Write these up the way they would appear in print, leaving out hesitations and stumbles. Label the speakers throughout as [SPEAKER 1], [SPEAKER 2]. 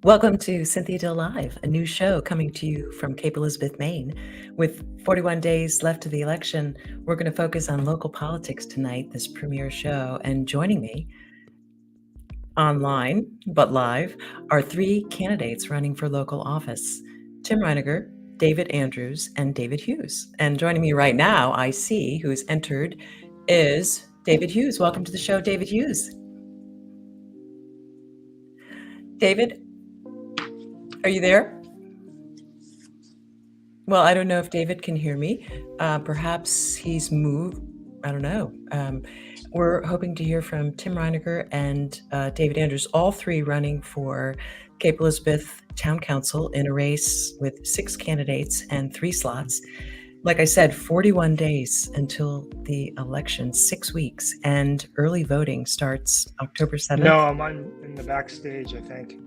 [SPEAKER 1] Welcome to Cynthia Dill Live, a new show coming to you from Cape Elizabeth, Maine. With 41 days left to the election, we're going to focus on local politics tonight, this premiere show. And joining me online, but live, are three candidates running for local office: Tim Reiniger, David Andrews, and David Hughes. And joining me right now, I see who's entered, is David Hughes. Welcome to the show, David Hughes. David, are you there? Well, I don't know if David can hear me. Perhaps he's moved. I don't know. We're hoping to hear from Tim Reiniger and David Andrews, all three running for Cape Elizabeth Town Council in a race with 6 candidates and 3 slots. Like I said, 41 days until the election, 6 weeks, and early voting starts October 7th.
[SPEAKER 2] No, I'm in the backstage, I think.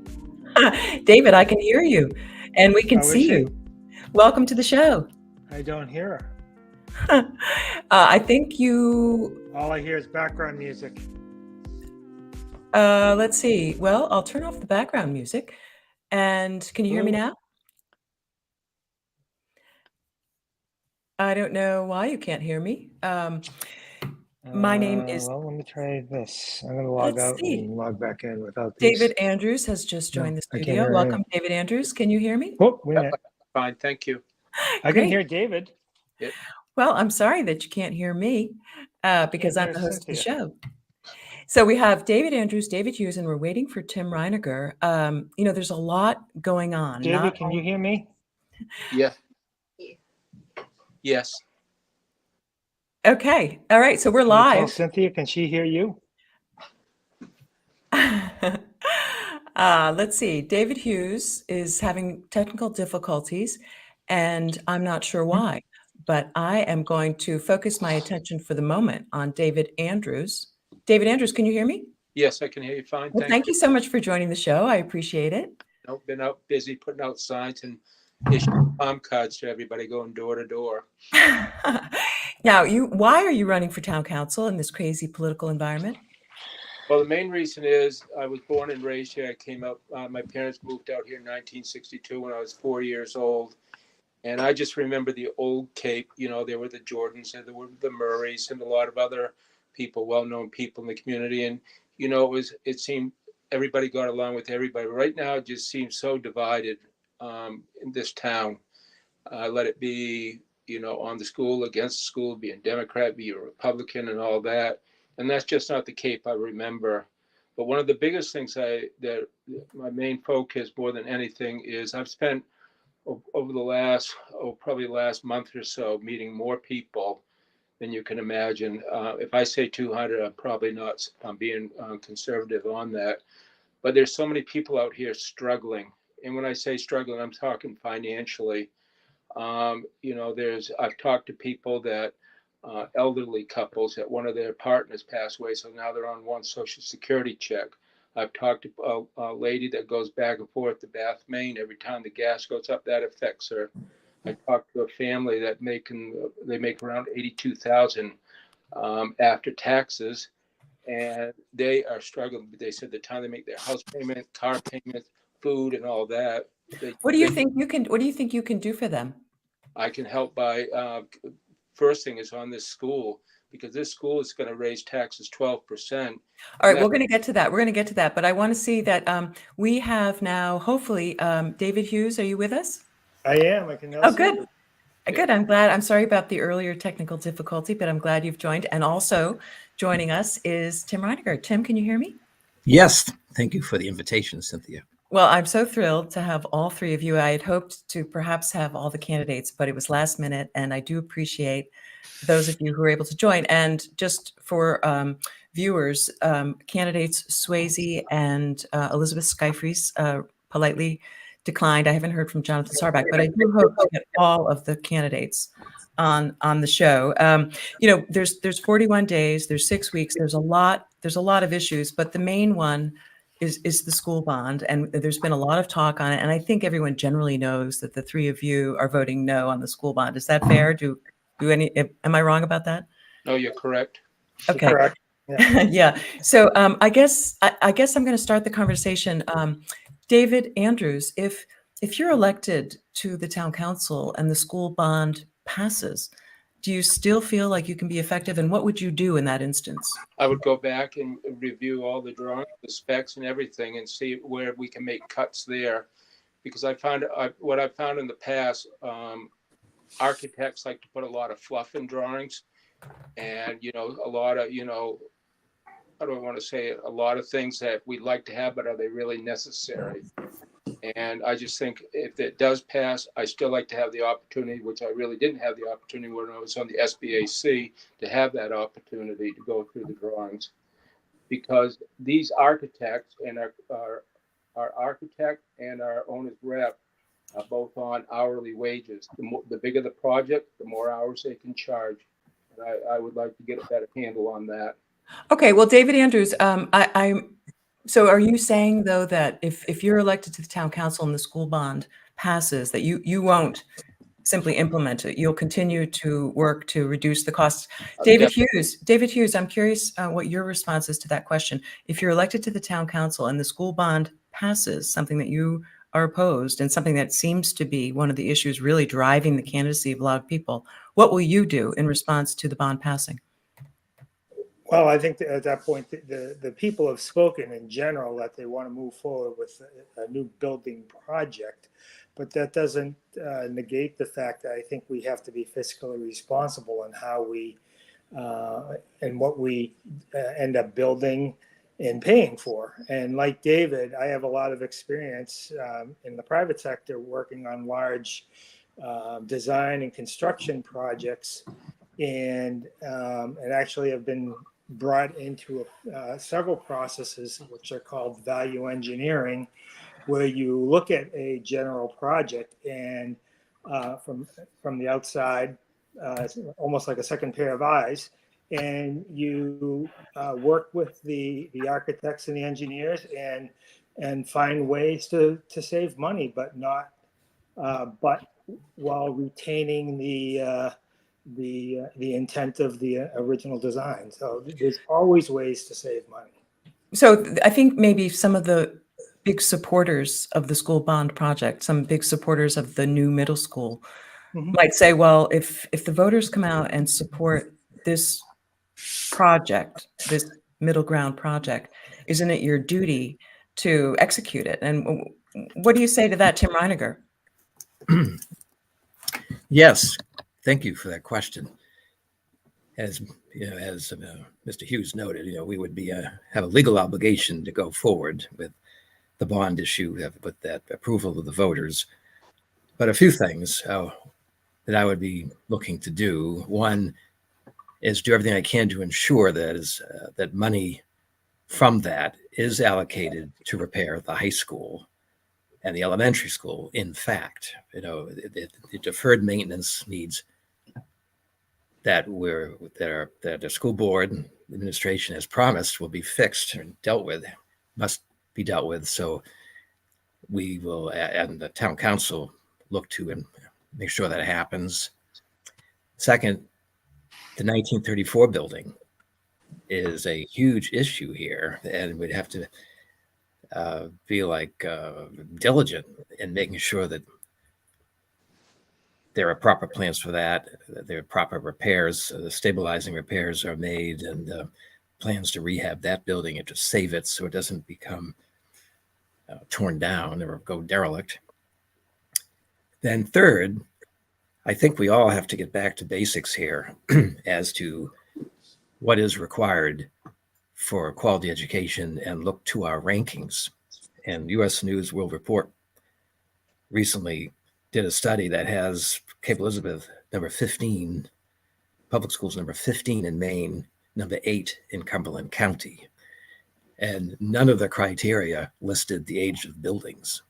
[SPEAKER 1] David, I can hear you, and we can see you. Welcome to the show.
[SPEAKER 2] I don't hear her.
[SPEAKER 1] I think you...
[SPEAKER 2] All I hear is background music.
[SPEAKER 1] Let's see. Well, I'll turn off the background music. And can you hear me now? I don't know why you can't hear me. My name is...
[SPEAKER 2] Well, let me try this. I'm going to log out and log back in without these.
[SPEAKER 1] David Andrews has just joined the studio. Welcome, David Andrews. Can you hear me?
[SPEAKER 2] Oh, wait a minute.
[SPEAKER 3] Fine, thank you.
[SPEAKER 2] I can hear David.
[SPEAKER 3] Yeah.
[SPEAKER 1] Well, I'm sorry that you can't hear me because I'm the host of the show. So we have David Andrews, David Hughes, and we're waiting for Tim Reiniger. There's a lot going on.
[SPEAKER 2] David, can you hear me?
[SPEAKER 3] Yeah. Yes.
[SPEAKER 1] Okay. All right. So we're live.
[SPEAKER 2] Tell Cynthia, can she hear you?
[SPEAKER 1] Let's see. David Hughes is having technical difficulties, and I'm not sure why, but I am going to focus my attention for the moment on David Andrews. David Andrews, can you hear me?
[SPEAKER 3] Yes, I can hear you fine.
[SPEAKER 1] Well, thank you so much for joining the show. I appreciate it.
[SPEAKER 3] I've been out busy putting out signs and issuing palm cards to everybody going door to door.
[SPEAKER 1] Now, why are you running for town council in this crazy political environment?
[SPEAKER 3] Well, the main reason is I was born and raised here. I came up, my parents moved out here in 1962 when I was 4 years old. And I just remember the old Cape, there were the Jordans and there were the Murrays and a lot of other people, well-known people in the community. And, it seemed everybody got along with everybody. Right now, it just seems so divided in this town. Let it be, on the school, against the school, be a Democrat, be a Republican and all that. And that's just not the Cape I remember. But one of the biggest things that my main focus more than anything is I've spent over the probably last month or so meeting more people than you can imagine. If I say 200, I'm probably not, I'm being conservative on that. But there's so many people out here struggling. And when I say struggling, I'm talking financially. I've talked to people that elderly couples that one of their partners passed away, so now they're on one Social Security check. I've talked to a lady that goes back and forth to Bath, Maine. Every time the gas goes up, that affects her. I talked to a family that they make around $82,000 after taxes, and they are struggling. They said the time they make their house payment, car payment, food, and all that.
[SPEAKER 1] What do you think you can do for them?
[SPEAKER 3] I can help by first thing is on this school, because this school is going to raise taxes 12%.
[SPEAKER 1] All right, we're going to get to that. But I want to see that we have now, hopefully, David Hughes, are you with us?
[SPEAKER 2] I am. I can now see
[SPEAKER 1] good.
[SPEAKER 2] you.
[SPEAKER 1] Good. I'm glad. I'm sorry about the earlier technical difficulty, but I'm glad you've joined. And also joining us is Tim Reiniger. Tim, can you hear me?
[SPEAKER 4] Yes. Thank you for the invitation, Cynthia.
[SPEAKER 1] Well, I'm so thrilled to have all three of you. I had hoped to perhaps have all the candidates, but it was last minute, and I do appreciate those of you who are able to join. And just for viewers, candidates Swayze and Elizabeth Skyfries politely declined. I haven't heard from Jonathan Sarback, but I do hope to get all of the candidates on the show. There's 41 days, there's 6 weeks, there's a lot of issues, but the main one is the school bond, and there's been a lot of talk on it. And I think everyone generally knows that the three of you are voting no on the school bond. Is that fair? Am I wrong about that?
[SPEAKER 3] No, you're correct.
[SPEAKER 1] Okay.
[SPEAKER 2] Correct.
[SPEAKER 1] Yeah. So I guess I'm going to start the conversation. David Andrews, if you're elected to the town council and the school bond passes, do you still feel like you can be effective? And what would you do in that instance?
[SPEAKER 3] I would go back and review all the drawings, the specs and everything and see where we can make cuts there. Because what I found in the past, architects like to put a lot of fluff in drawings and, a lot of, how do I want to say it? A lot of things that we'd like to have, but are they really necessary? And I just think if it does pass, I still like to have the opportunity, which I really didn't have the opportunity when I was on the SBAC, to have that opportunity to go through the drawings. Because these architects and our architect and our owner's rep are both on hourly wages. The bigger the project, the more hours they can charge. And I would like to get a better handle on that.
[SPEAKER 1] Okay, well, David Andrews, so are you saying though that if you're elected to the town council and the school bond passes, that you won't simply implement it? You'll continue to work to reduce the costs. David Hughes, I'm curious what your response is to that question. If you're elected to the town council and the school bond passes, something that you are opposed and something that seems to be one of the issues really driving the candidacy of a lot of people, what will you do in response to the bond passing?
[SPEAKER 2] Well, I think that at that point, the people have spoken in general that they want to move forward with a new building project, but that doesn't negate the fact that I think we have to be fiscally responsible in how we and what we end up building and paying for. And like David, I have a lot of experience in the private sector working on large design and construction projects, and actually have been brought into several processes which are called value engineering, where you look at a general project and from the outside, almost like a second pair of eyes, and you work with the architects and the engineers and find ways to save money, but not but while retaining the intent of the original design. So there's always ways to save money.
[SPEAKER 1] So I think maybe some of the big supporters of the school bond project, some big supporters of the new middle school, might say, well, if the voters come out and support this project, this middle ground project, isn't it your duty to execute it? And what do you say to that, Tim Reiniger?
[SPEAKER 4] Yes, thank you for that question. As Mr. Hughes noted, we would have a legal obligation to go forward with the bond issue, with that approval of the voters. But a few things that I would be looking to do. One is do everything I can to ensure that money from that is allocated to repair the high school and the elementary school. In fact, the deferred maintenance needs that the school board administration has promised will be fixed and dealt with, must be dealt with. So we will, and the town council, look to and make sure that happens. Second, the 1934 building is a huge issue here, and we'd have to be diligent in making sure that there are proper plans for that, there are proper repairs, stabilizing repairs are made, and plans to rehab that building and to save it so it doesn't become torn down or go derelict. Then third, I think we all have to get back to basics here as to what is required for quality education and look to our rankings. And U.S. News World Report recently did a study that has Cape Elizabeth number 15, public schools number 15 in Maine, number 8 in Cumberland County. And none of the criteria listed the age of buildings.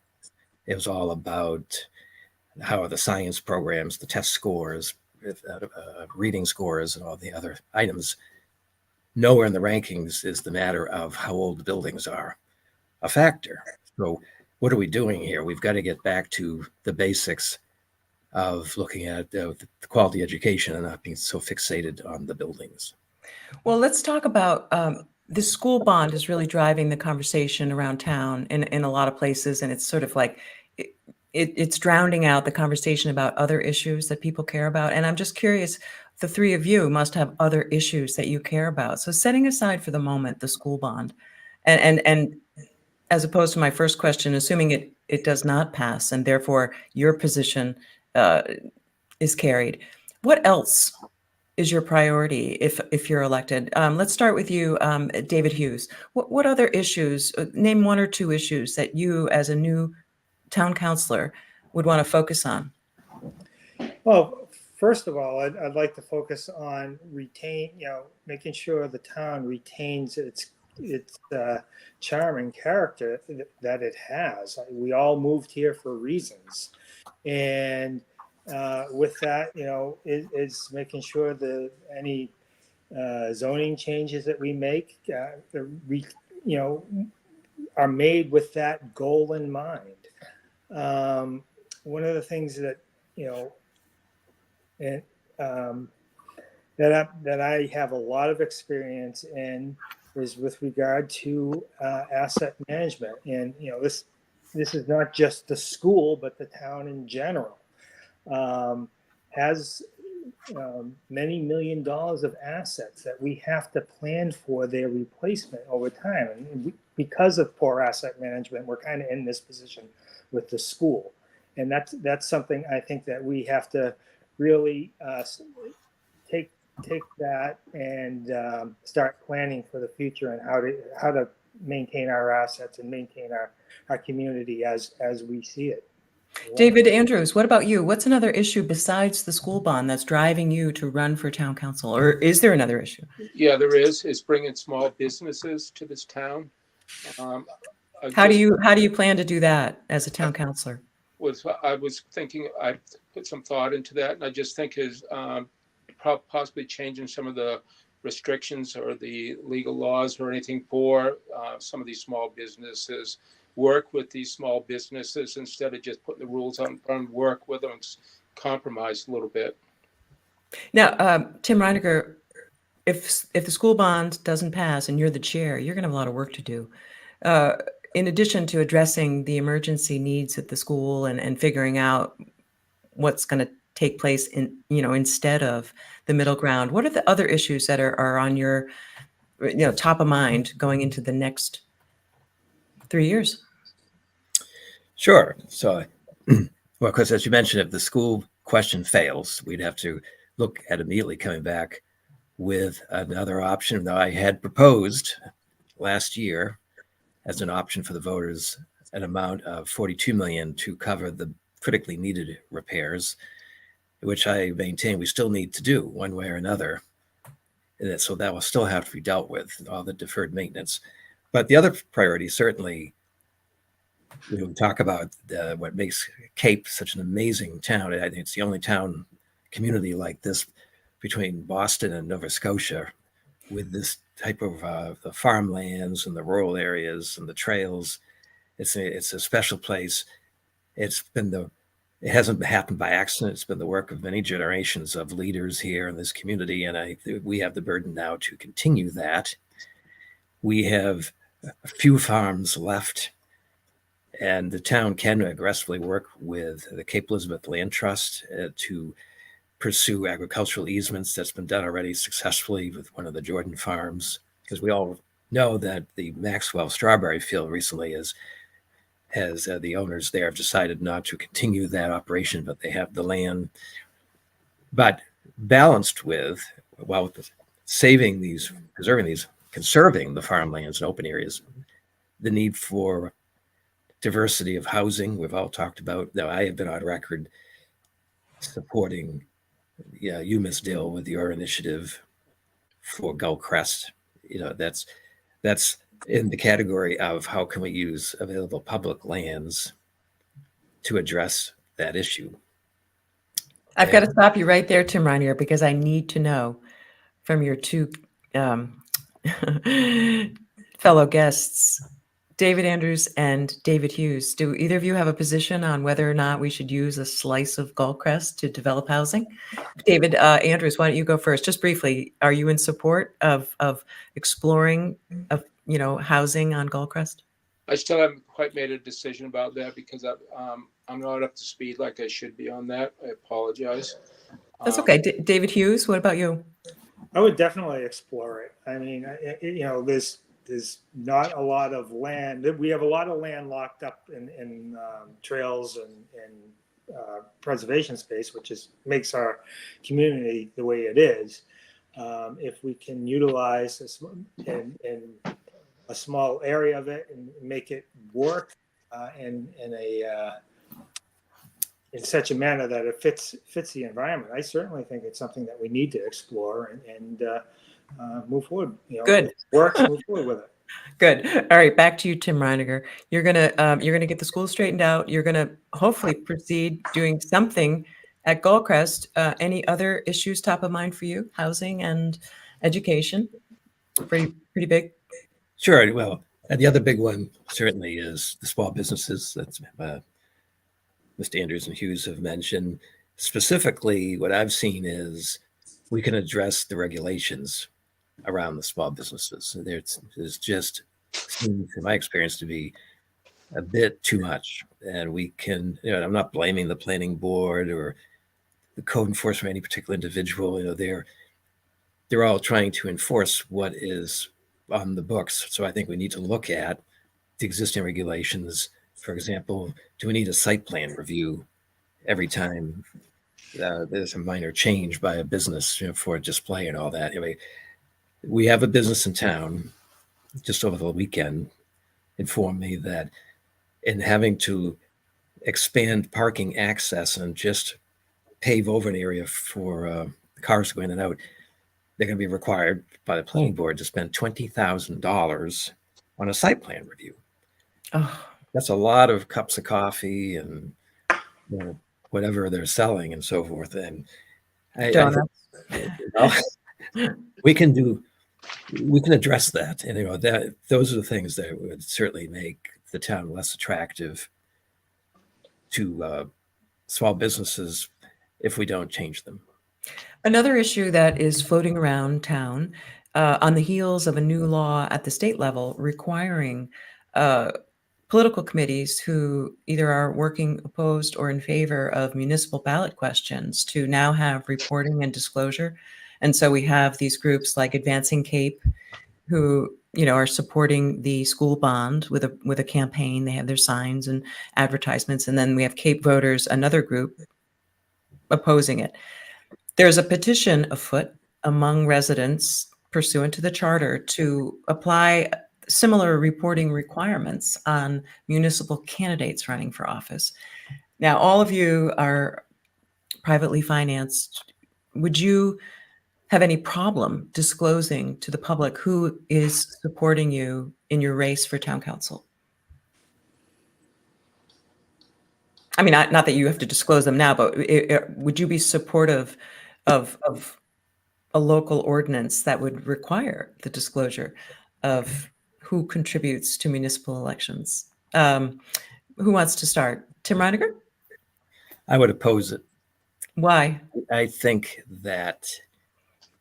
[SPEAKER 4] It was all about how are the science programs, the test scores, reading scores, and all the other items. Nowhere in the rankings is the matter of how old the buildings are a factor. So what are we doing here? We've got to get back to the basics of looking at the quality education and not being so fixated on the buildings.
[SPEAKER 1] Well, let's talk about the school bond is really driving the conversation around town in a lot of places, and it's sort of like it's drowning out the conversation about other issues that people care about. And I'm just curious, the three of you must have other issues that you care about. So setting aside for the moment the school bond, and as opposed to my first question, assuming it does not pass, and therefore your position uh, is carried, what else is your priority if you're elected? Let's start with you, David Hughes. What other issues, name one or two issues that you as a new town councilor would want to focus on?
[SPEAKER 2] Well, first of all, I'd like to focus on making sure the town retains its charming character that it has. We all moved here for reasons, and with that, is making sure that any zoning changes that we make, are made with that goal in mind. One of the things that and that I have a lot of experience in is with regard to asset management, and this is not just the school, but the town in general has many $1 million of assets that we have to plan for their replacement over time, and because of poor asset management, we're kind of in this position with the school, and that's something I think that we have to really take that and start planning for the future and how to maintain our assets and maintain our community as we see it.
[SPEAKER 1] David Andrews, what about you? What's another issue besides the school bond that's driving you to run for town council? Or is there another issue?
[SPEAKER 3] Yeah, there is bringing small businesses to this town.
[SPEAKER 1] How do you plan to do that as a town councilor?
[SPEAKER 3] I was thinking, I put some thought into that, and I just think is possibly changing some of the restrictions or the legal laws or anything for some of these small businesses. Work with these small businesses instead of just putting the rules on, work with them, compromise a little bit.
[SPEAKER 1] Now, Tim Reiniger, if the school bond doesn't pass and you're the chair, you're going to have a lot of work to do. In addition to addressing the emergency needs at the school and figuring out what's going to take place instead of the middle ground, what are the other issues that are on your top of mind going into the next 3 years?
[SPEAKER 4] Sure. So, well, of course, as you mentioned, if the school question fails, we'd have to look at immediately coming back with another option. Now, I had proposed last year as an option for the voters an amount of $42 million to cover the critically needed repairs, which I maintain we still need to do one way or another. And so that will still have to be dealt with, all the deferred maintenance. But the other priority, certainly, we talk about what makes Cape such an amazing town. I think it's the only town community like this between Boston and Nova Scotia, with this type of the farmlands and the rural areas and the trails. It's a special place. It hasn't happened by accident. It's been the work of many generations of leaders here in this community, and we have the burden now to continue that. We have a few farms left, and the town can aggressively work with the Cape Elizabeth Land Trust to pursue agricultural easements. That's been done already successfully with one of the Jordan farms, because we all know that the Maxwell strawberry field recently has the owners there have decided not to continue that operation, but they have the land. But balanced with, while saving these, preserving these, conserving the farmlands and open areas, the need for diversity of housing, we've all talked about. Now, I have been on record supporting you, Ms. Dill, with your initiative for Gull Crest. That's in the category of how can we use available public lands to address that issue.
[SPEAKER 1] I've got to stop you right there, Tim Reiniger, because I need to know from your two fellow guests, David Andrews and David Hughes, do either of you have a position on whether or not we should use a slice of Gulfcrest to develop housing? David Andrews, why don't you go first? Just briefly, are you in support of exploring housing on Gulfcrest?
[SPEAKER 3] I still haven't quite made a decision about that because I'm not up to speed like I should be on that. I apologize.
[SPEAKER 1] That's okay. David Hughes, what about you?
[SPEAKER 2] I would definitely explore it. I mean, there's not a lot of land. We have a lot of land locked up in trails and preservation space, which makes our community the way it is. If we can utilize a small area of it and make it work in such a manner that it fits the environment, I certainly think it's something that we need to explore and move forward.
[SPEAKER 1] Good.
[SPEAKER 2] If it works, move forward with it.
[SPEAKER 1] Good. All right, back to you, Tim Reiniger. You're gonna get the school straightened out. You're gonna hopefully proceed doing something at Gulfcrest. Any other issues top of mind for you? Housing and education, pretty big.
[SPEAKER 4] Sure. Well, and the other big one certainly is the small businesses. That's Mr. Andrews and Hughes have mentioned. Specifically, what I've seen is we can address the regulations around the small businesses. There's just seems, in my experience, to be a bit too much. And we can, I'm not blaming the planning board or the code enforcement, any particular individual. They're all trying to enforce what is on the books. So I think we need to look at the existing regulations. For example, do we need a site plan review every time there's a minor change by a business for a display and all that? Anyway, we have a business in town just over the weekend informed me that in having to expand parking access and just pave over an area for cars to go in and out, they're going to be required by the planning board to spend $20,000 on a site plan review.
[SPEAKER 1] Oh.
[SPEAKER 4] That's a lot of cups of coffee and whatever they're selling and so forth. And
[SPEAKER 1] Donuts.
[SPEAKER 4] We can address that. And those are the things that would certainly make the town less attractive to small businesses if we don't change them.
[SPEAKER 1] Another issue that is floating around town on the heels of a new law at the state level requiring political committees who either are working opposed or in favor of municipal ballot questions to now have reporting and disclosure. And so we have these groups like Advancing Cape who are supporting the school bond with a campaign. They have their signs and advertisements. And then we have Cape Voters, another group opposing it. There's a petition afoot among residents pursuant to the charter to apply similar reporting requirements on municipal candidates running for office. Now, all of you are privately financed. Would you have any problem disclosing to the public who is supporting you in your race for town council? I mean, not that you have to disclose them now, but would you be supportive of a local ordinance that would require the disclosure of who contributes to municipal elections? Who wants to start? Tim Reiniger?
[SPEAKER 4] I would oppose it.
[SPEAKER 1] Why?
[SPEAKER 4] I think that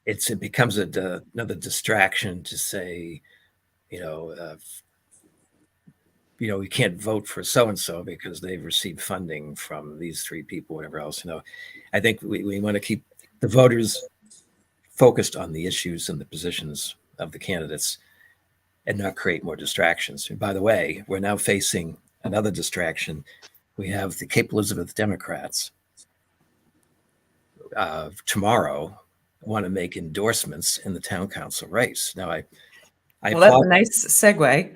[SPEAKER 4] it becomes another distraction to say, we can't vote for so-and-so because they've received funding from these three people, whatever else. I think we want to keep the voters focused on the issues and the positions of the candidates and not create more distractions. And by the way, we're now facing another distraction. We have the Cape Elizabeth Democrats tomorrow want to make endorsements in the town council race. Now, I
[SPEAKER 1] that's a nice segue.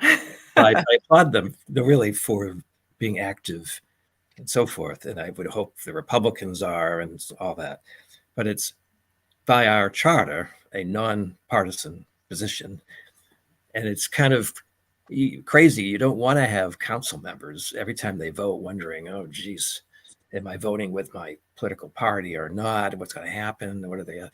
[SPEAKER 4] I applaud them really for being active and so forth. And I would hope the Republicans are and all that. But it's by our charter, a nonpartisan position. And it's kind of crazy. You don't want to have council members every time they vote wondering, oh, geez, am I voting with my political party or not? What's going to happen? What are they?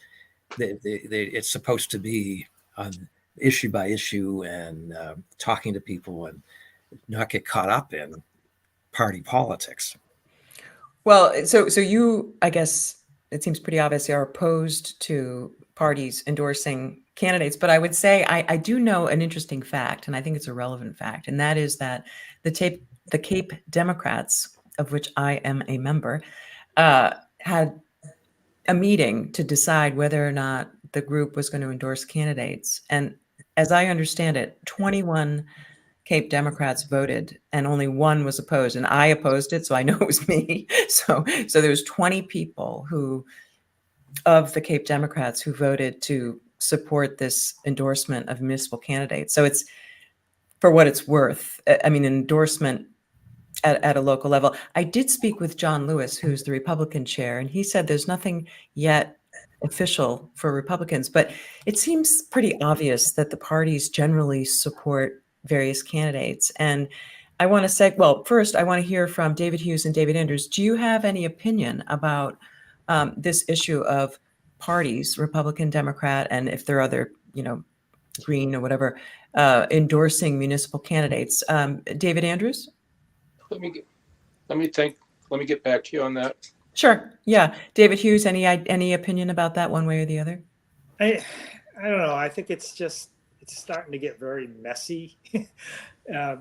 [SPEAKER 4] It's supposed to be on issue by issue and talking to people. And not get caught up in party politics.
[SPEAKER 1] Well, so you, I guess it seems pretty obvious, are opposed to parties endorsing candidates. But I would say I do know an interesting fact, and I think it's a relevant fact, and that is that the Cape Democrats, of which I am a member, had a meeting to decide whether or not the group was going to endorse candidates. And as I understand it, 21 Cape Democrats voted and only one was opposed. And I opposed it, so I know it was me. So there was 20 people of the Cape Democrats who voted to support this endorsement of municipal candidates. So it's, for what it's worth, I mean, an endorsement at a local level. I did speak with John Lewis, who's the Republican chair, and he said there's nothing yet official for Republicans, but it seems pretty obvious that the parties generally support various candidates. And I want to say, well, first, I want to hear from David Hughes and David Andrews. Do you have any opinion about this issue of parties, Republican, Democrat, and if there are other, Green or whatever, endorsing municipal candidates? David Andrews?
[SPEAKER 3] Let me think. Let me get back to you on that.
[SPEAKER 1] Sure. Yeah. David Hughes, any opinion about that one way or the other?
[SPEAKER 2] I don't know. I think it's starting to get very messy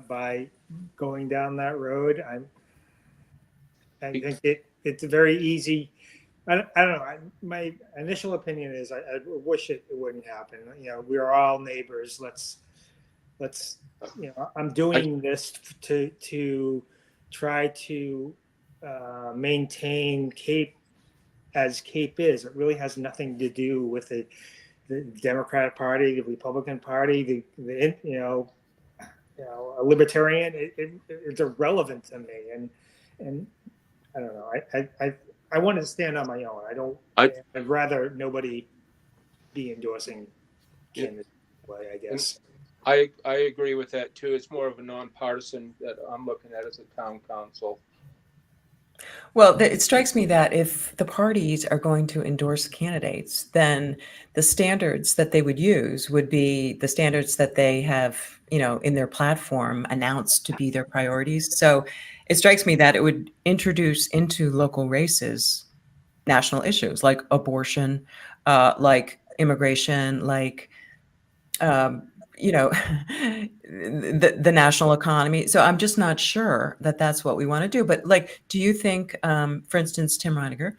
[SPEAKER 2] by going down that road. I think it's very easy. I don't know. My initial opinion is I wish it wouldn't happen. We are all neighbors. Let's. I'm doing this to try to maintain Cape as Cape is. It really has nothing to do with the Democratic Party, the Republican Party, a libertarian. It's irrelevant to me, and I don't know. I want to stand on my own. I'd rather nobody be endorsing candidates. I guess.
[SPEAKER 3] I agree with that too. It's more of a nonpartisan that I'm looking at as a town council.
[SPEAKER 1] Well, it strikes me that if the parties are going to endorse candidates, then the standards that they would use would be the standards that they have, in their platform announced to be their priorities. So it strikes me that it would introduce into local races national issues like abortion, like immigration, like the national economy. So I'm just not sure that that's what we want to do. But do you think, for instance, Tim Reiniger,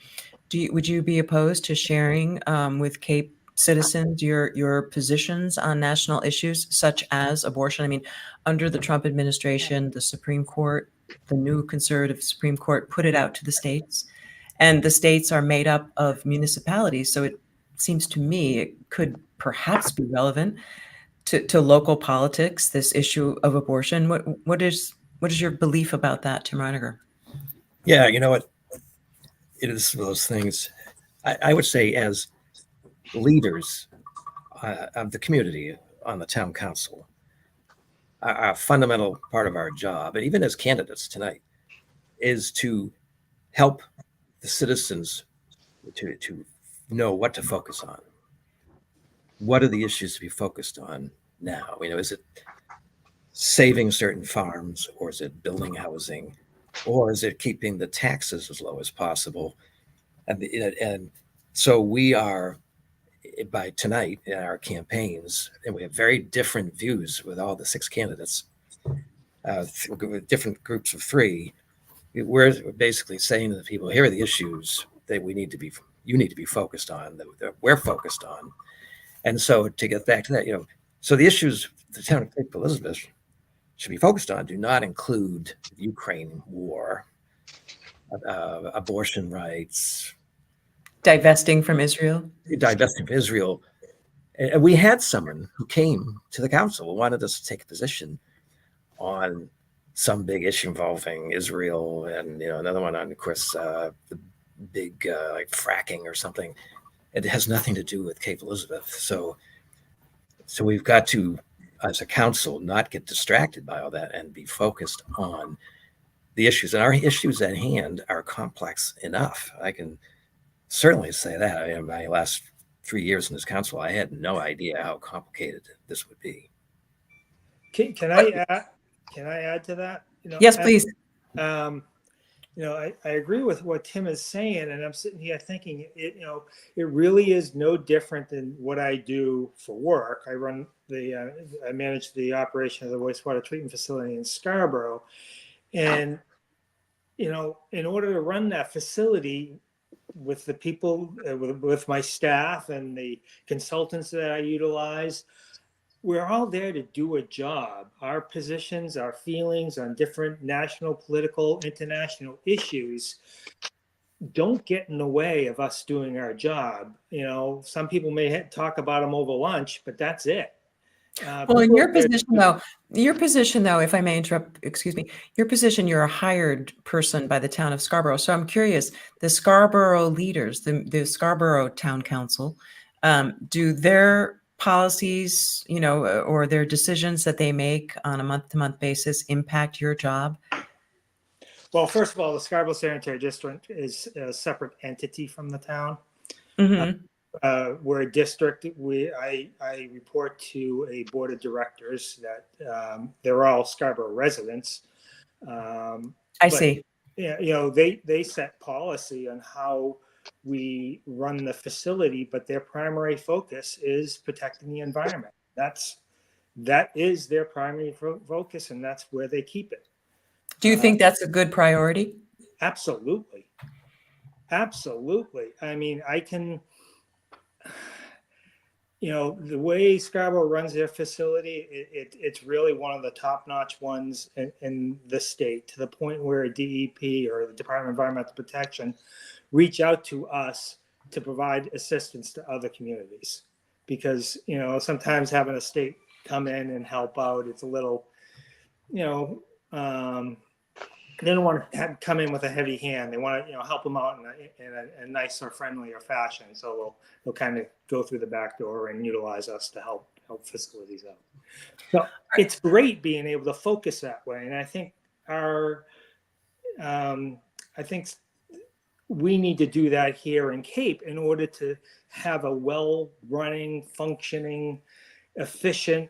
[SPEAKER 1] would you be opposed to sharing with Cape citizens your positions on national issues such as abortion? I mean, under the Trump administration, the Supreme Court, the new conservative Supreme Court, put it out to the states, and the states are made up of municipalities. So it seems to me it could perhaps be relevant to local politics, this issue of abortion. What is your belief about that, Tim Reiniger?
[SPEAKER 4] Yeah, you know what? It is those things. I would say as leaders of the community on the town council, a fundamental part of our job, and even as candidates tonight, is to help the citizens to know what to focus on. What are the issues to be focused on now? Is it saving certain farms, or is it building housing, or is it keeping the taxes as low as possible? And so we are, by tonight in our campaigns, and we have very different views with all the 6 candidates, different groups of 3. We're basically saying to the people, here are the issues that you need to be focused on, that we're focused on. And so to get back to that, so the issues the town of Cape Elizabeth should be focused on do not include the Ukraine war, abortion rights,
[SPEAKER 1] Divesting from Israel.
[SPEAKER 4] And we had someone who came to the council and wanted us to take a position on some big issue involving Israel, and another one on, of course, the big like fracking or something. It has nothing to do with Cape Elizabeth. So we've got to, as a council, not get distracted by all that and be focused on the issues. And our issues at hand are complex enough. I can certainly say that. In my last 3 years in this council, I had no idea how complicated this would be.
[SPEAKER 2] Can I can I add to that?
[SPEAKER 1] Yes, please.
[SPEAKER 2] I agree with what Tim is saying, and I'm sitting here thinking, it really is no different than what I do for work. I manage the operation of the wastewater treatment facility in Scarborough, and in order to run that facility with the people, with my staff and the consultants that I utilize, we're all there to do a job. Our positions, our feelings on different national, political, international issues don't get in the way of us doing our job. Some people may talk about them over lunch, but that's it.
[SPEAKER 1] Well, in your position though, if I may interrupt, excuse me, your position, you're a hired person by the town of Scarborough. So I'm curious, the Scarborough leaders, the Scarborough Town Council, do their policies, or their decisions that they make on a month-to-month basis impact your job?
[SPEAKER 2] Well, first of all, the Scarborough Sanitary District is a separate entity from the town.
[SPEAKER 1] Mm-hmm.
[SPEAKER 2] We're a district. I report to a board of directors that they're all Scarborough residents.
[SPEAKER 1] I see.
[SPEAKER 2] Yeah, they set policy on how we run the facility, but their primary focus is protecting the environment. That is their primary focus, and that's where they keep it.
[SPEAKER 1] Do you think that's a good priority?
[SPEAKER 2] Absolutely. Absolutely. I mean, the way Scarborough runs their facility, it's really one of the top-notch ones in the state, to the point where DEP, or the Department of Environmental Protection, reach out to us to provide assistance to other communities. Because, sometimes having a state come in and help out, it's a little, they don't want to come in with a heavy hand. They want to, help them out in a nicer, friendlier fashion. So they'll kind of go through the back door and utilize us to help facilities out. So it's great being able to focus that way. And I think I think we need to do that here in Cape in order to have a well-running, functioning, efficient,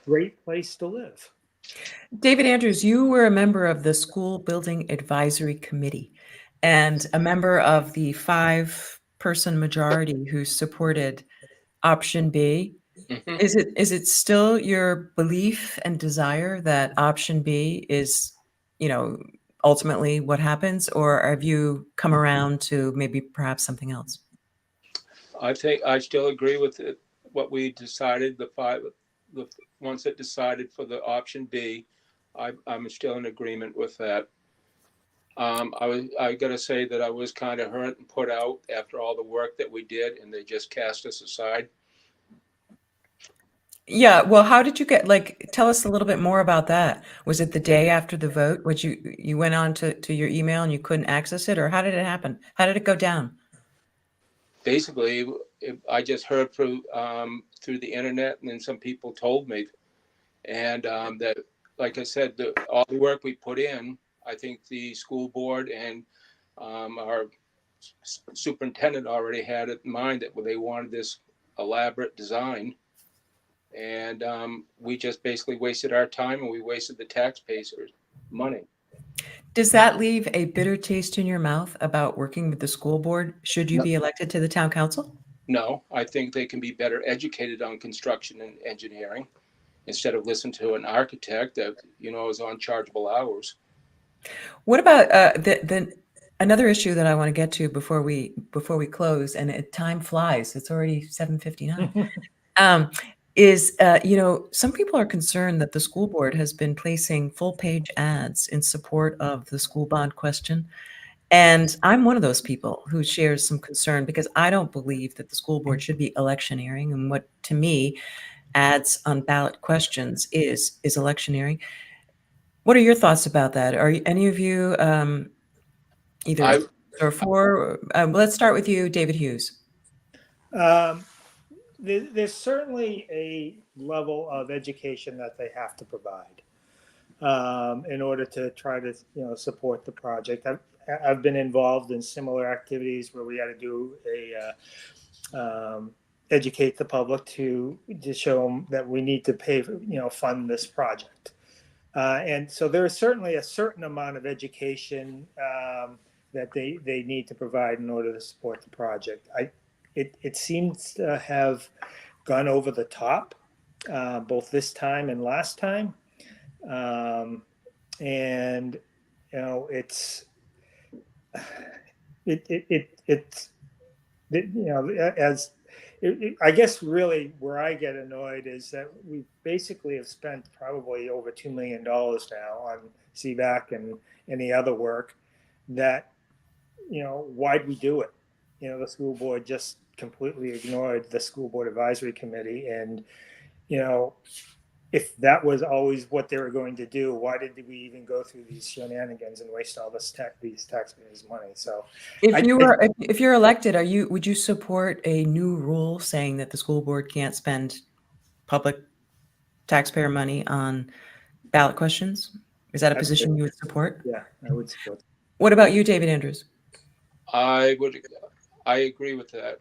[SPEAKER 2] great place to live.
[SPEAKER 1] David Andrews, you were a member of the School Building Advisory Committee and a member of the 5-person majority who supported option B.
[SPEAKER 3] Mhm.
[SPEAKER 1] Is it still your belief and desire that option B is, ultimately what happens, or have you come around to maybe perhaps something else?
[SPEAKER 3] I think I still agree with what we decided, the ones that decided for the option B. I'm still in agreement with that. I got to say that I was kind of hurt and put out after all the work that we did, and they just cast us aside.
[SPEAKER 1] Yeah, well, how did you tell us a little bit more about that? Was it the day after the vote? Would you went on to your email and you couldn't access it, or how did it happen? How did it go down?
[SPEAKER 3] Basically, I just heard through the internet, and then some people told me, and that, like I said, all the work we put in, I think the school board and our superintendent already had it in mind that they wanted this elaborate design, and we just basically wasted our time, and we wasted the taxpayers' money.
[SPEAKER 1] Does that leave a bitter taste in your mouth about working with the school board should you be elected to the town council?
[SPEAKER 3] No, I think they can be better educated on construction and engineering instead of listening to an architect that is on chargeable hours.
[SPEAKER 1] What about another issue that I want to get to before we close, and time flies. It's already 7:59. Is some people are concerned that the school board has been placing full-page ads in support of the school bond question. And I'm one of those people who shares some concern because I don't believe that the school board should be electioneering. And what, to me, ads on ballot questions is electioneering. What are your thoughts about that? Are any of you either or for? Let's start with you, David Hughes.
[SPEAKER 2] There's certainly a level of education that they have to provide in order to try to support the project. I've been involved in similar activities where we had to do educate the public to show them that we need to fund this project. And so there is certainly a certain amount of education that they need to provide in order to support the project. It seems to have gone over the top, both this time and last time. And you know, it's you know, as I guess really where I get annoyed is that we basically have spent probably over $2 million now on CVAC and any other work that, you know, why'd we do it? You know, the school board just completely ignored the school board advisory committee. And, you know, if that was always what they were going to do, why did we even go through these shenanigans and waste all these taxpayers' money? So,
[SPEAKER 1] if you're elected, would you support a new rule saying that the school board can't spend public taxpayer money on ballot questions? Is that a position you would support?
[SPEAKER 2] Yeah, I would support.
[SPEAKER 1] What about you, David Andrews?
[SPEAKER 3] I agree with that.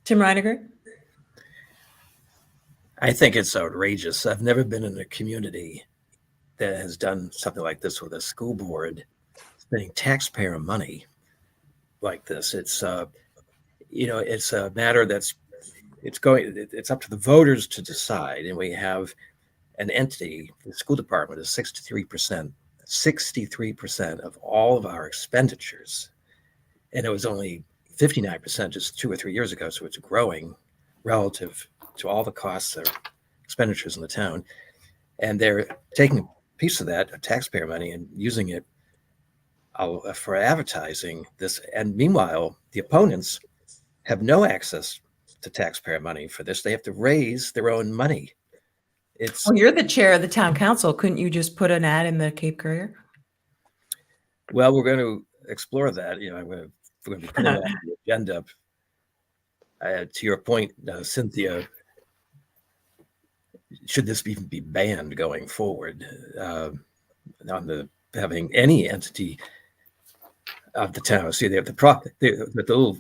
[SPEAKER 1] Tim Reiniger?
[SPEAKER 4] I think it's outrageous. I've never been in a community that has done something like this with a school board spending taxpayer money like this. It's you know, it's a matter it's up to the voters to decide. And we have an entity, the school department is 63% of all of our expenditures. And it was only 59% just 2 or 3 years ago. So it's growing relative to all the costs or expenditures in the town. And they're taking a piece of that taxpayer money and using it for advertising this. And meanwhile, the opponents have no access to taxpayer money for this. They have to raise their own money.
[SPEAKER 1] Well, you're the chair of the town council. Couldn't you just put an ad in the Cape Courier?
[SPEAKER 4] Well, we're going to explore that. You know, we're going to be putting that on the agenda. To your point, Cynthia, should this even be banned going forward on having any entity of the town? See, the little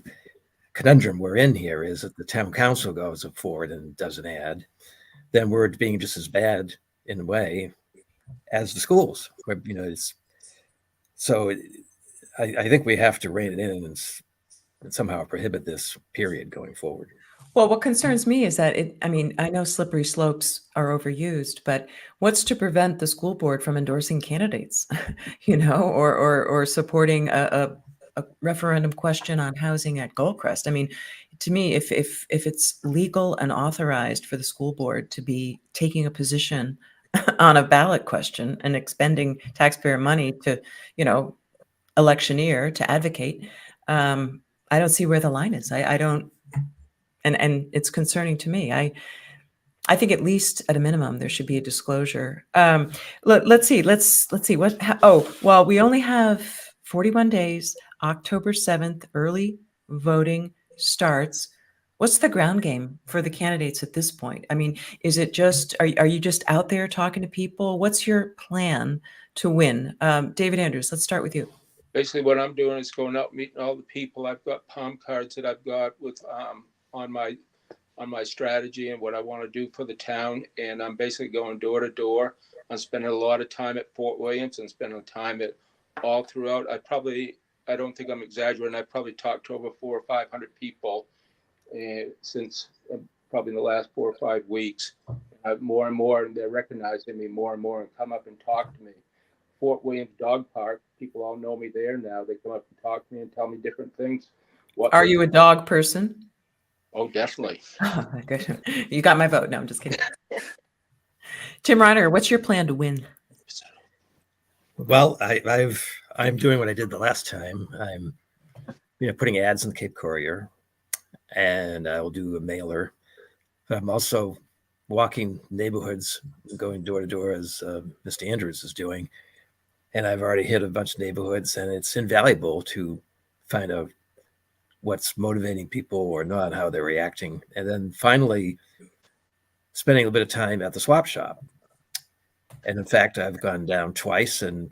[SPEAKER 4] conundrum we're in here is that the town council goes forward and does an ad, then we're being just as bad in a way as the schools. You know, I think we have to rein it in and somehow prohibit this period going forward.
[SPEAKER 1] Well, what concerns me is that I mean, I know slippery slopes are overused, but what's to prevent the school board from endorsing candidates, you know, or supporting a referendum question on housing at Goldcrest? I mean, to me, if it's legal and authorized for the school board to be taking a position on a ballot question and expending taxpayer money to, you know, electioneer to advocate, I don't see where the line is. I don't. And it's concerning to me. I think at least at a minimum there should be a disclosure. Let's see well, we only have 41 days. October 7th, early voting starts. What's the ground game for the candidates at this point? I mean, is it just are you just out there talking to people? What's your plan to win? David Andrews, let's start with you.
[SPEAKER 3] Basically, what I'm doing is going out, meeting all the people. I've got palm cards that I've got with on my strategy and what I want to do for the town. And I'm basically going door to door. I'm spending a lot of time at Fort Williams and spending time at all throughout. I don't think I'm exaggerating. I've probably talked to over 400 or 500 people since probably in the last 4 or 5 weeks. More and more, and they're recognizing me more and more and come up and talk to me. Fort Williams Dog Park, people all know me there now. They come up and talk to me and tell me different things.
[SPEAKER 1] Are you a dog person?
[SPEAKER 3] Oh, definitely.
[SPEAKER 1] Oh, my goodness. You got my vote. No, I'm just kidding. Tim Reiniger, what's your plan to win?
[SPEAKER 4] Well, I'm doing what I did the last time. I'm, putting ads in the Cape Courier, and I will do a mailer. But I'm also walking neighborhoods, going door to door as Mr. Andrews is doing. And I've already hit a bunch of neighborhoods, and it's invaluable to find out what's motivating people or not, how they're reacting. And then finally, spending a bit of time at the swap shop. And in fact, I've gone down twice and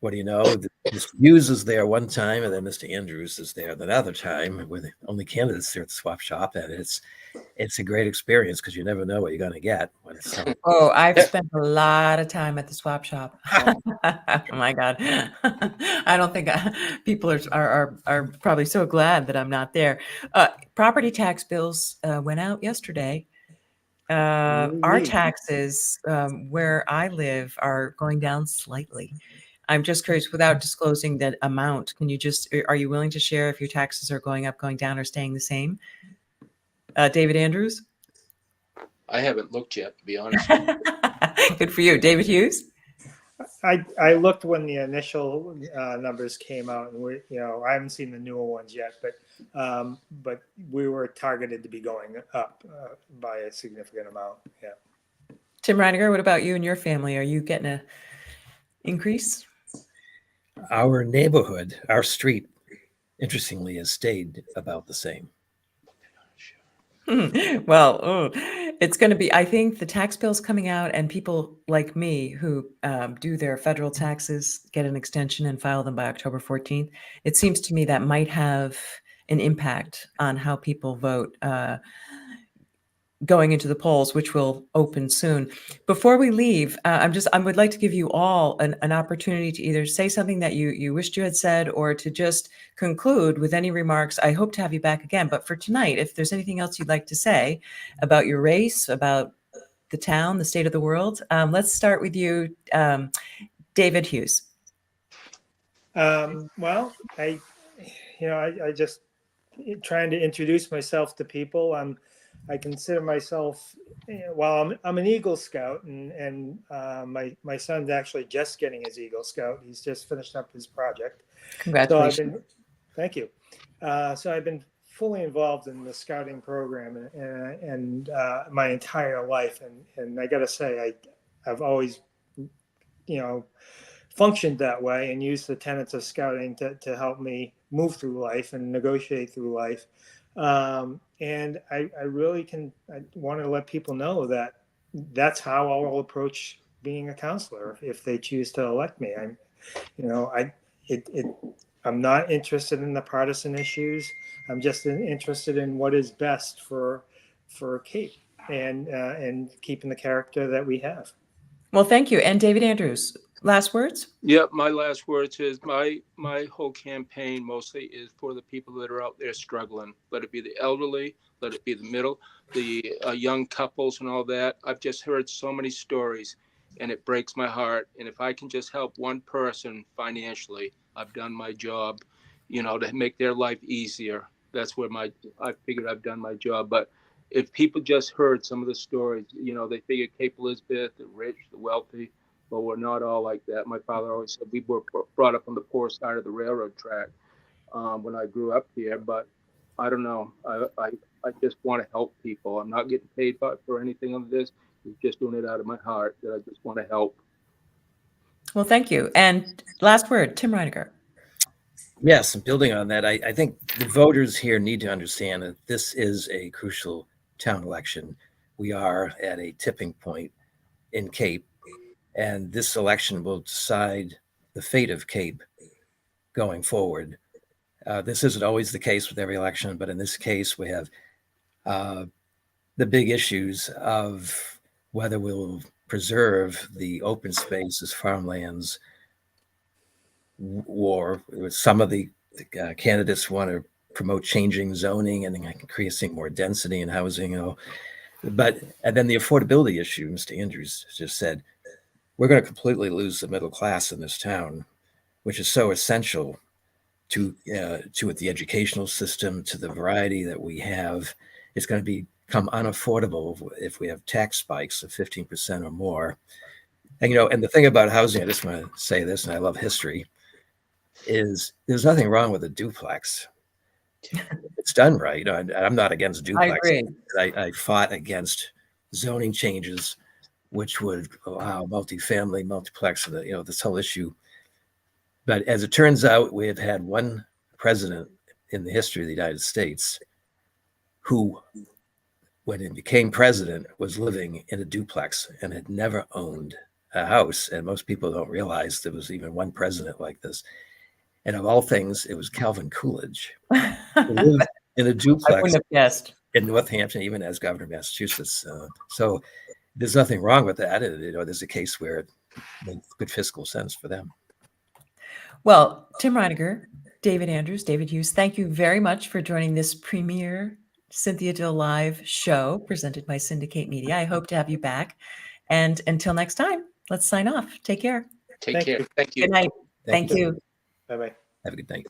[SPEAKER 4] what do you know? Mr. Hughes is there one time, and then Mr. Andrews is there another time. We're the only candidates there at the swap shop, and it's a great experience because you never know what you're going to get when it's someone.
[SPEAKER 1] Oh, I've spent a lot of time at the swap shop.
[SPEAKER 3] Oh.
[SPEAKER 1] Oh my God. I don't think people are probably so glad that I'm not there. Property tax bills went out yesterday. Our
[SPEAKER 2] Ooh-wee.
[SPEAKER 1] taxes where I live are going down slightly. I'm just curious, without disclosing that amount, are you willing to share if your taxes are going up, going down, or staying the same? David Andrews?
[SPEAKER 3] I haven't looked yet, to be honest.
[SPEAKER 1] Good for you. David Hughes?
[SPEAKER 2] I looked when the initial numbers came out, and I haven't seen the newer ones yet, but we were targeted to be going up by a significant amount. Yeah.
[SPEAKER 1] Tim Reiniger, what about you and your family? Are you getting an increase?
[SPEAKER 4] Our neighborhood, our street, interestingly, has stayed about the same.
[SPEAKER 1] Well, it's going to be, I think the tax bill's coming out, and people like me who do their federal taxes get an extension and file them by October 14th. It seems to me that might have an impact on how people vote going into the polls, which will open soon. Before we leave, I would like to give you all an opportunity to either say something that you wished you had said, or to just conclude with any remarks. I hope to have you back again, but for tonight, if there's anything else you'd like to say about your race, about the town, the state of the world, let's start with you, David Hughes.
[SPEAKER 2] Well, I just trying to introduce myself to people. I consider myself, well, I'm an Eagle Scout, and my son's actually just getting his Eagle Scout. He's just finished up his project.
[SPEAKER 1] Congratulations.
[SPEAKER 2] Thank you. So I've been fully involved in the scouting program and my entire life, and I got to say, I've always, functioned that way and used the tenets of scouting to help me move through life and negotiate through life. And I really I want to let people know that that's how I'll approach being a counselor if they choose to elect me. I'm not interested in the partisan issues. I'm just interested in what is best for Cape and keeping the character that we have.
[SPEAKER 1] Well, thank you. And David Andrews, last words?
[SPEAKER 3] Yep, my last words is my whole campaign mostly is for the people that are out there struggling. Let it be the elderly, let it be the middle, the young couples and all that. I've just heard so many stories, and it breaks my heart. And if I can just help one person financially, I've done my job, to make their life easier. That's where I figured I've done my job. But if people just heard some of the stories, they figure Cape Elizabeth, the rich, the wealthy. But we're not all like that. My father always said we were brought up on the poor side of the railroad track when I grew up here. But I don't know. I just want to help people. I'm not getting paid for anything on this. I'm just doing it out of my heart that I just want to help.
[SPEAKER 1] Well, thank you. And last word, Tim Reiniger.
[SPEAKER 4] Yes, and building on that, I think the voters here need to understand that this is a crucial town election. We are at a tipping point in Cape, and this election will decide the fate of Cape going forward. This isn't always the case with every election, but in this case, we have the big issues of whether we'll preserve the open spaces, farmlands, or some of the candidates want to promote changing zoning and increasing more density in housing. And then the affordability issue, Mr. Andrews just said, we're going to completely lose the middle class in this town, which is so essential to the educational system, to the variety that we have. It's going to become unaffordable if we have tax spikes of 15% or more. And the thing about housing, I just want to say this, and I love history, is there's nothing wrong with a duplex. It's done right. I'm not against duplex.
[SPEAKER 1] I agree.
[SPEAKER 4] I fought against zoning changes, which would allow multifamily, multiplex, this whole issue. But as it turns out, we have had one president in the history of the United States who, when he became president, was living in a duplex and had never owned a house, and most people don't realize there was even one president like this. And of all things, it was Calvin Coolidge, who lived in a
[SPEAKER 1] I
[SPEAKER 4] duplex
[SPEAKER 1] wouldn't have guessed.
[SPEAKER 4] in Northampton, even as governor of Massachusetts. So there's nothing wrong with that. There's a case where it makes good fiscal sense for them.
[SPEAKER 1] Well, Tim Reiniger, David Andrews, David Hughes, thank you very much for joining this premiere Cynthia Dill Live show presented by Syndicate Media. I hope to have you back. And until next time, let's sign off. Take care.
[SPEAKER 3] Take
[SPEAKER 2] Thank
[SPEAKER 3] care.
[SPEAKER 2] you.
[SPEAKER 3] Thank you.
[SPEAKER 1] Good night. Thank you.
[SPEAKER 2] Bye-bye.
[SPEAKER 4] Have a good night.